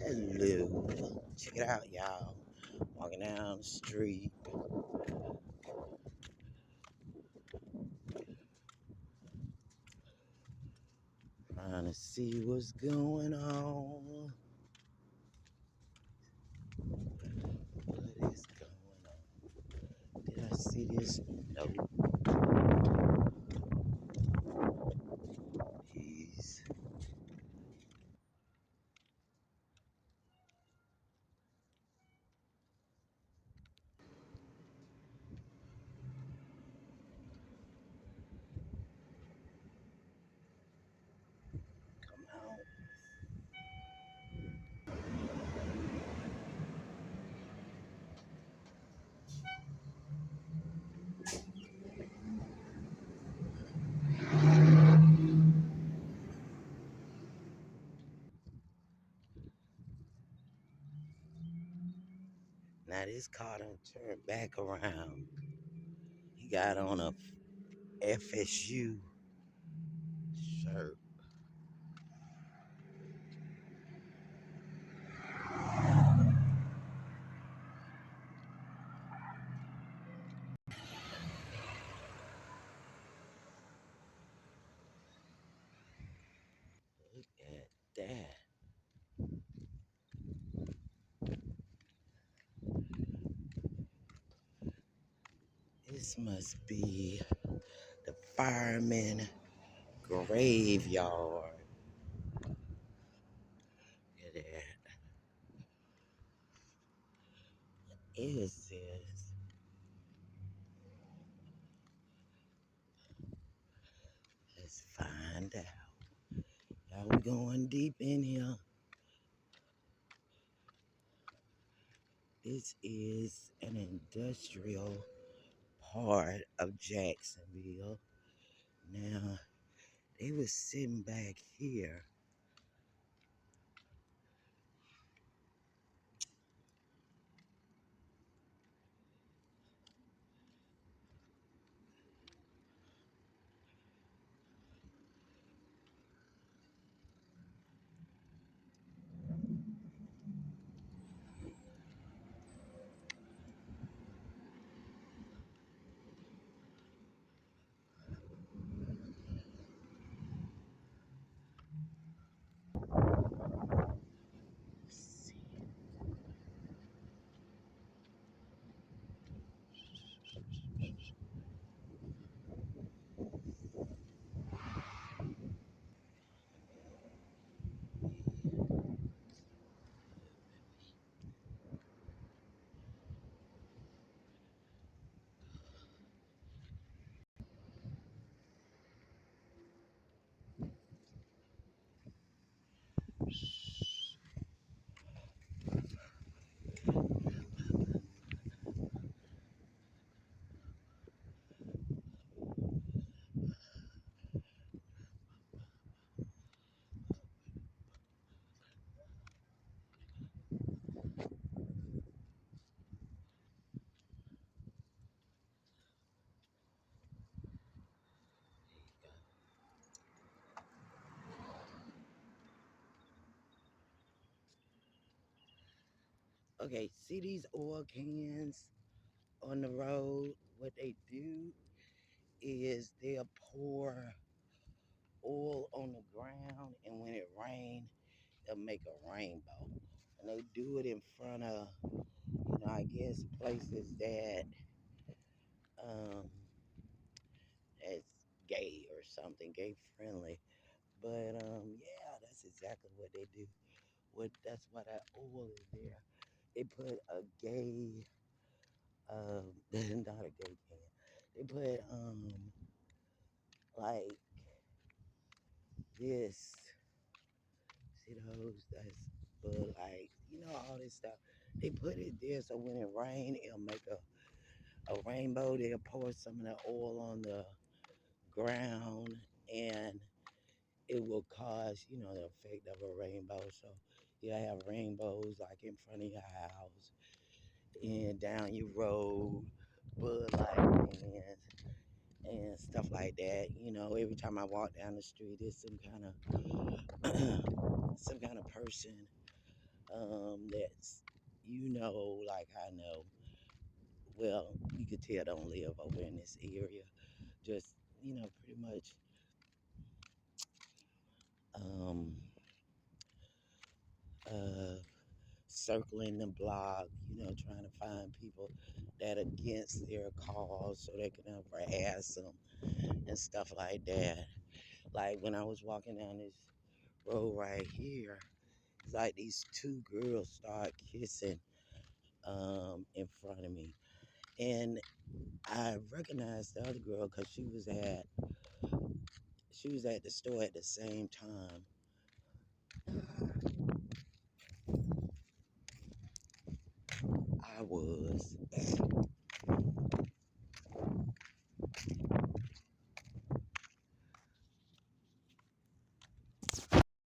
Hello. Check it out, y'all. Walking down the street. Trying to see what's going on. What is going on? Did I see this? No. Jeez. Come on. Now this car done turned back around. He got on a FSU shirt. Look at that. This must be the fireman graveyard. Look at that. Is this? Let's find out. Y'all, we going deep in here. This is an industrial part of Jacksonville. Now, they was sitting back here. Okay, see these oil cans on the road? What they do is they'll pour oil on the ground, and when it rains, they'll make a rainbow. And they do it in front of, I guess places that um that's gay or something, gay friendly. But yeah, that's exactly what they do. That's why that oil is there. They put a gay not a gay can. They put like this. See those? That's Bud Light. All this stuff. They put it there so when it rain, it'll make a rainbow. They'll pour some of the oil on the ground, and it will cause, the effect of a rainbow. So you have rainbows like in front of your house and down your road, Bud Light cans and stuff like that. Every time I walk down the street, there's some kind of some kind of person That's, like I know, well, you could tell don't live over in this area. Just, pretty much um, uh, circling the block, trying to find people that against their cause so they can harass them and stuff like that. Like when I was walking down this road right here, it's like these two girls start kissing in front of me. And I recognized the other girl because she was at the store at the same time I was.